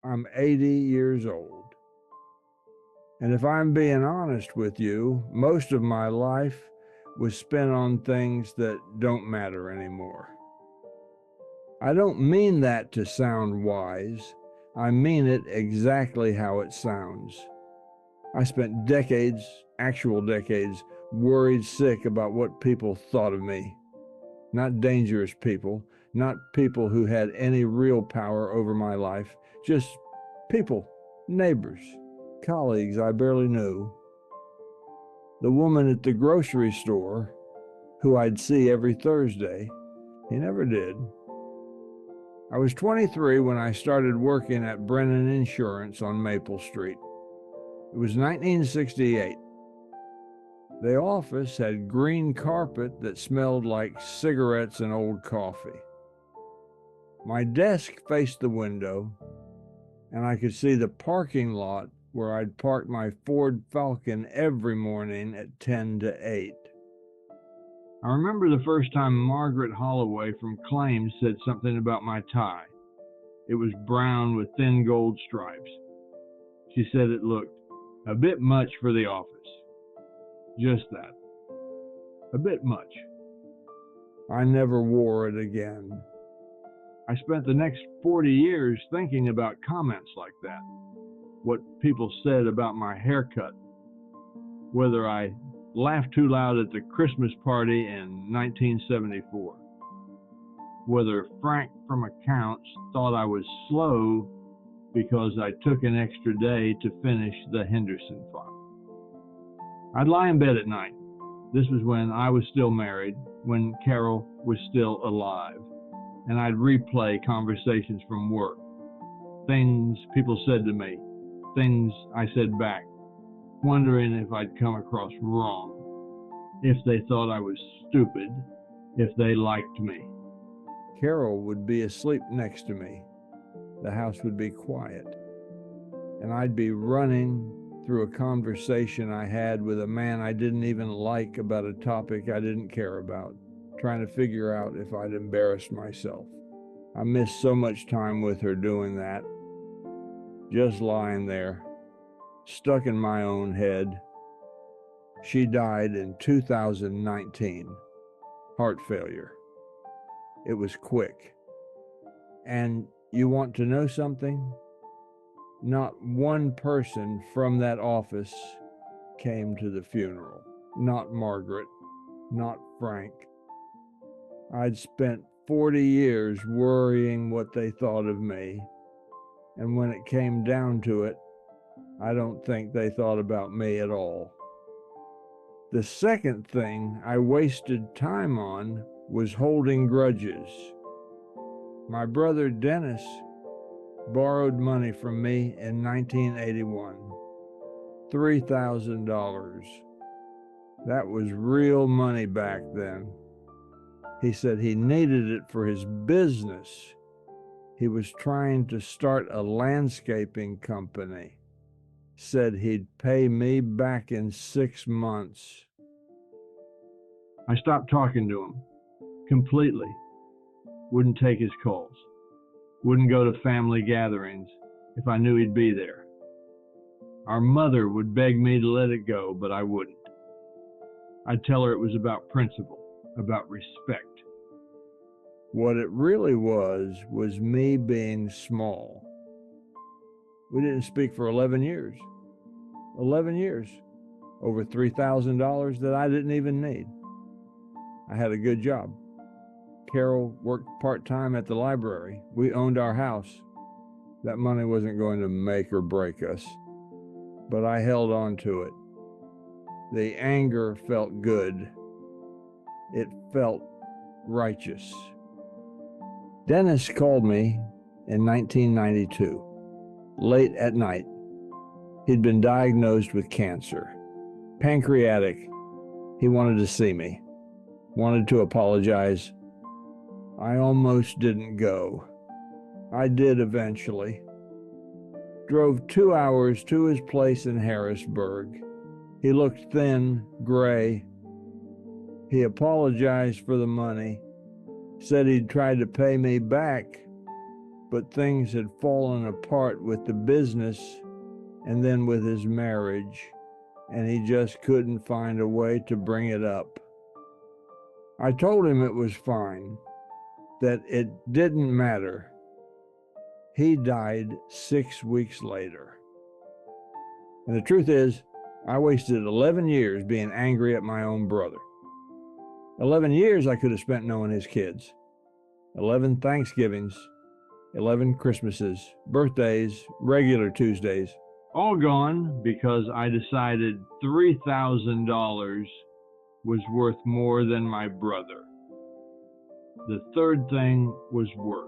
I'm 80 years old. And if I'm being honest with you, most of my life was spent on things that don't matter anymore. I don't mean that to sound wise. I mean it exactly how it sounds. I spent decades, actual decades, worried sick about what people thought of me. Not dangerous people, not people who had any real power over my life, just people, neighbors, colleagues I barely knew. The woman at the grocery store, who I'd see every Thursday, he never did. I was 23 when I started working at Brennan Insurance on Maple Street. It was 1968. The office had green carpet that smelled like cigarettes and old coffee. My desk faced the window, and I could see the parking lot where I'd park my Ford Falcon every morning at 10 to 8. I remember the first time Margaret Holloway from Claims said something about my tie. It was brown with thin gold stripes. She said it looked a bit much for the office. Just that. A bit much. I never wore it again. I spent the next 40 years thinking about comments like that. What people said about my haircut. Whether I laughed too loud at the Christmas party in 1974. Whether Frank from accounts thought I was slow because I took an extra day to finish the Henderson file. I'd lie in bed at night. This was when I was still married, when Carol was still alive, and I'd replay conversations from work. Things people said to me, things I said back, wondering if I'd come across wrong, if they thought I was stupid, if they liked me. Carol would be asleep next to me. The house would be quiet, and I'd be running through a conversation I had with a man I didn't even like about a topic I didn't care about, trying to figure out if I'd embarrassed myself. I missed so much time with her doing that, just lying there, stuck in my own head. She died in 2019, heart failure. It was quick. And you want to know something? Not one person from that office came to the funeral. Not Margaret, not Frank. I'd spent 40 years worrying what they thought of me, and when it came down to it, I don't think they thought about me at all. The second thing I wasted time on was holding grudges. My brother Dennis borrowed money from me in 1981, $3,000. That was real money back then. He said he needed it for his business. He was trying to start a landscaping company. Said he'd pay me back in 6 months. I stopped talking to him completely. Wouldn't take his calls. Wouldn't go to family gatherings if I knew he'd be there. Our mother would beg me to let it go, but I wouldn't. I'd tell her it was about principle, about respect. What it really was me being small. We didn't speak for 11 years. 11 years. Over $3,000 that I didn't even need. I had a good job. Carol worked part-time at the library. We owned our house. That money wasn't going to make or break us, but I held on to it. The anger felt good. It felt righteous. Dennis called me in 1992, late at night. He'd been diagnosed with cancer, pancreatic. He wanted to see me, wanted to apologize. I almost didn't go. I did eventually. Drove 2 hours to his place in Harrisburg. He looked thin, gray. He apologized for the money, said he'd tried to pay me back. but things had fallen apart with the business and then with his marriage, and he just couldn't find a way to bring it up. I told him it was fine, that it didn't matter. He died 6 weeks later. And the truth is, I wasted 11 years being angry at my own brother. 11 years I could have spent knowing his kids. 11 Thanksgivings, 11 Christmases, birthdays, regular Tuesdays, all gone because I decided $3,000 was worth more than my brother. The third thing was work.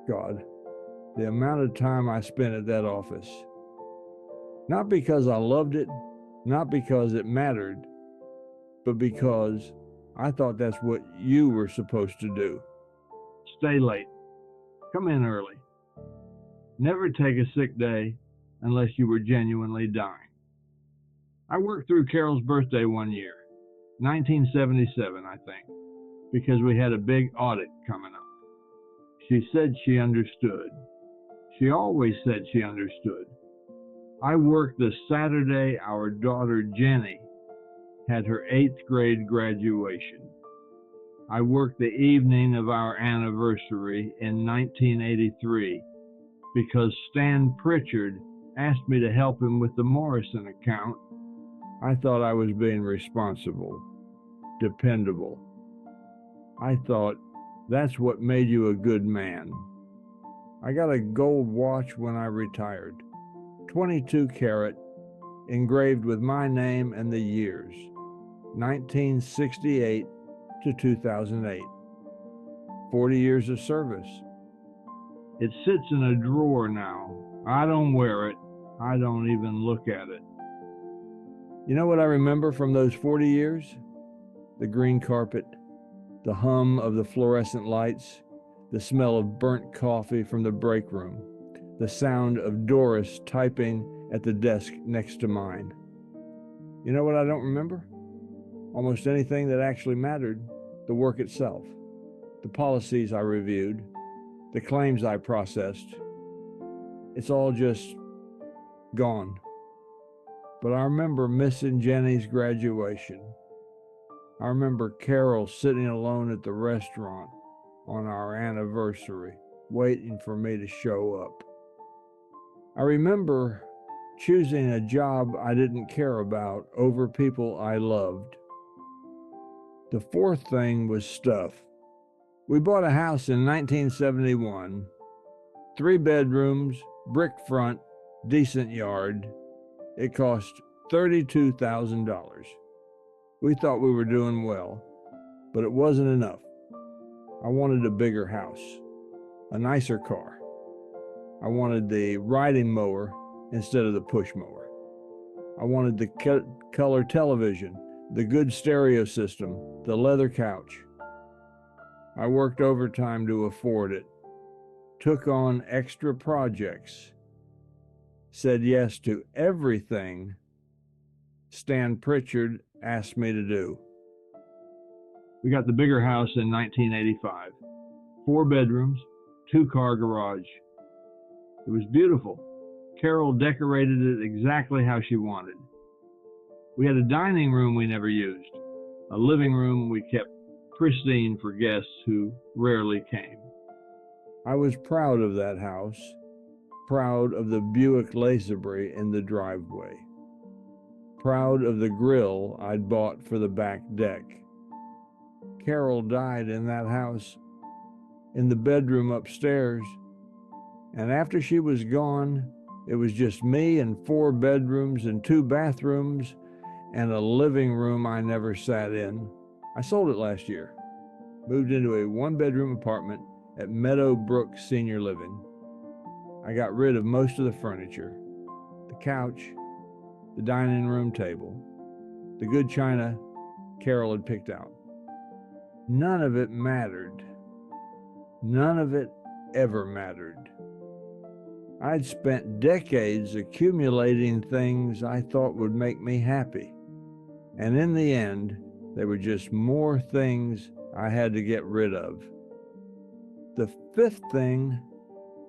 God, the amount of time I spent at that office. Not because I loved it, not because it mattered, but because I thought that's what you were supposed to do. Stay late. Come in early. Never take a sick day unless you were genuinely dying. I worked through Carol's birthday one year, 1977, I think, because we had a big audit coming up. She said she understood. She always said she understood. I worked the Saturday our daughter Jenny had her 8th grade graduation. I worked the evening of our anniversary in 1983 because Stan Pritchard asked me to help him with the Morrison account. I thought I was being responsible, dependable. I thought that's what made you a good man. I got a gold watch when I retired, 22 karat, engraved with my name and the years, 1968 to 2008. 40 years of service. It sits in a drawer now. I don't wear it. I don't even look at it. You know what I remember from those 40 years? The green carpet, the hum of the fluorescent lights, the smell of burnt coffee from the break room, the sound of Doris typing at the desk next to mine. You know what I don't remember? Almost anything that actually mattered, the work itself, the policies I reviewed, the claims I processed. It's all just gone. But I remember missing Jenny's graduation. I remember Carol sitting alone at the restaurant on our anniversary, waiting for me to show up. I remember choosing a job I didn't care about over people I loved. The fourth thing was stuff. We bought a house in 1971, 3 bedrooms, brick front, decent yard. It cost $32,000. We thought we were doing well, but it wasn't enough. I wanted a bigger house, a nicer car. I wanted the riding mower instead of the push mower. I wanted the color television, the good stereo system, the leather couch. I worked overtime to afford it, took on extra projects, said yes to everything Stan Pritchard asked me to do. We got the bigger house in 1985. 4 bedrooms, 2-car garage. It was beautiful. Carol decorated it exactly how she wanted. We had a dining room we never used, a living room we kept pristine for guests who rarely came. I was proud of that house, proud of the Buick LaCebre in the driveway, proud of the grill I'd bought for the back deck. Carol died in that house, in the bedroom upstairs, and after she was gone, it was just me and 4 bedrooms and 2 bathrooms and a living room I never sat in. I sold it last year, moved into a 1-bedroom apartment at Meadowbrook Senior Living. I got rid of most of the furniture, the couch, the dining room table, the good china Carol had picked out. None of it mattered. None of it ever mattered. I'd spent decades accumulating things I thought would make me happy. And in the end, they were just more things I had to get rid of. The fifth thing,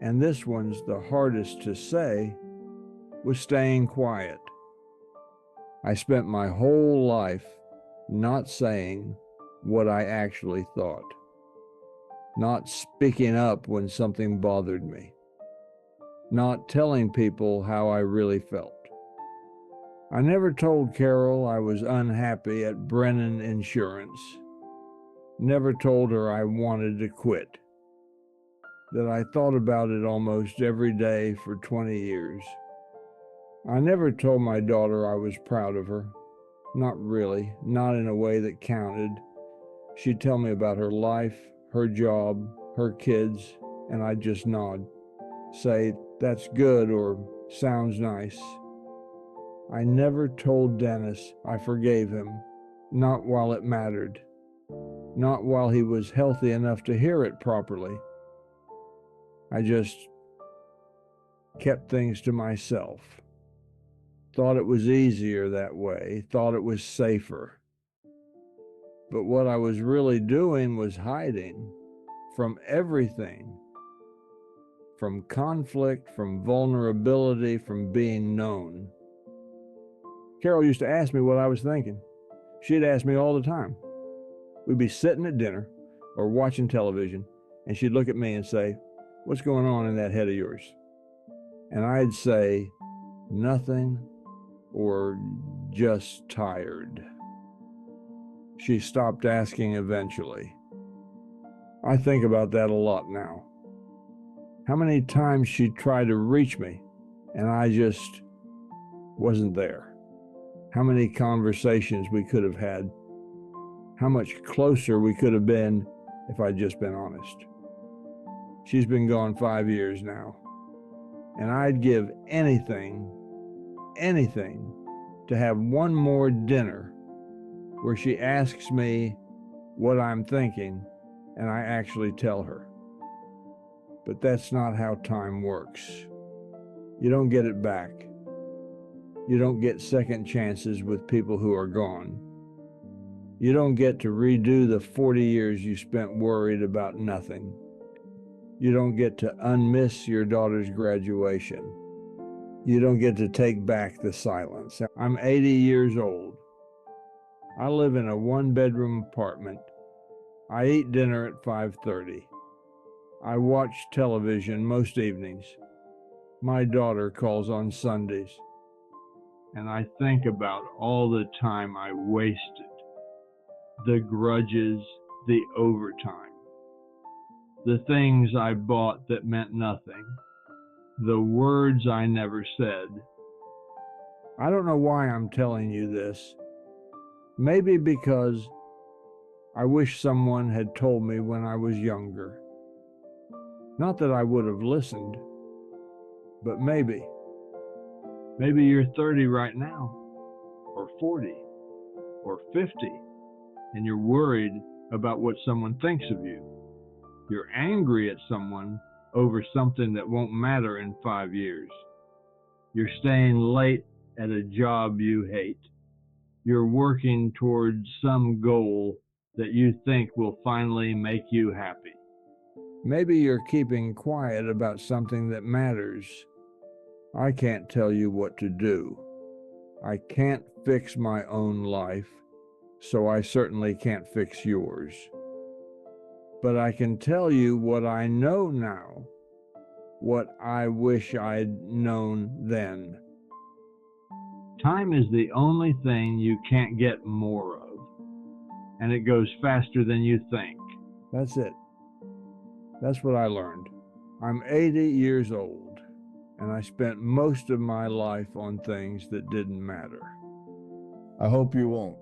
and this one's the hardest to say, was staying quiet. I spent my whole life not saying what I actually thought, not speaking up when something bothered me, not telling people how I really felt. I never told Carol I was unhappy at Brennan Insurance, never told her I wanted to quit, that I thought about it almost every day for 20 years. I never told my daughter I was proud of her. Not really, not in a way that counted. She'd tell me about her life, her job, her kids, and I'd just nod, say, "That's good," or "Sounds nice." I never told Dennis I forgave him, not while it mattered, not while he was healthy enough to hear it properly. I just kept things to myself. Thought it was easier that way, thought it was safer. But what I was really doing was hiding from everything, from conflict, from vulnerability, from being known. Carol used to ask me what I was thinking. She'd ask me all the time. We'd be sitting at dinner or watching television, and she'd look at me and say, "What's going on in that head of yours?" And I'd say, "Nothing," or "Just tired." She stopped asking eventually. I think about that a lot now. How many times she tried to reach me and I just wasn't there. How many conversations we could have had. How much closer we could have been if I'd just been honest. She's been gone 5 years now, and I'd give anything to have one more dinner where she asks me what I'm thinking and I actually tell her. But that's not how time works. You don't get it back. You don't get second chances with people who are gone. You don't get to redo the 40 years you spent worried about nothing. You don't get to unmiss your daughter's graduation. You don't get to take back the silence. I'm 80 years old. I live in a one-bedroom apartment. I eat dinner at 5:30. I watch television most evenings. My daughter calls on Sundays. And I think about all the time I wasted, the grudges, the overtime, the things I bought that meant nothing, the words I never said. I don't know why I'm telling you this. Maybe because I wish someone had told me when I was younger. Not that I would have listened, but maybe. Maybe you're 30 right now, or 40, or 50, and you're worried about what someone thinks of you. You're angry at someone over something that won't matter in 5 years. You're staying late at a job you hate. You're working towards some goal that you think will finally make you happy. Maybe you're keeping quiet about something that matters. I can't tell you what to do. I can't fix my own life, so I certainly can't fix yours. But I can tell you what I know now, what I wish I'd known then. Time is the only thing you can't get more of, and it goes faster than you think. That's it. That's what I learned. I'm 80 years old, and I spent most of my life on things that didn't matter. I hope you won't.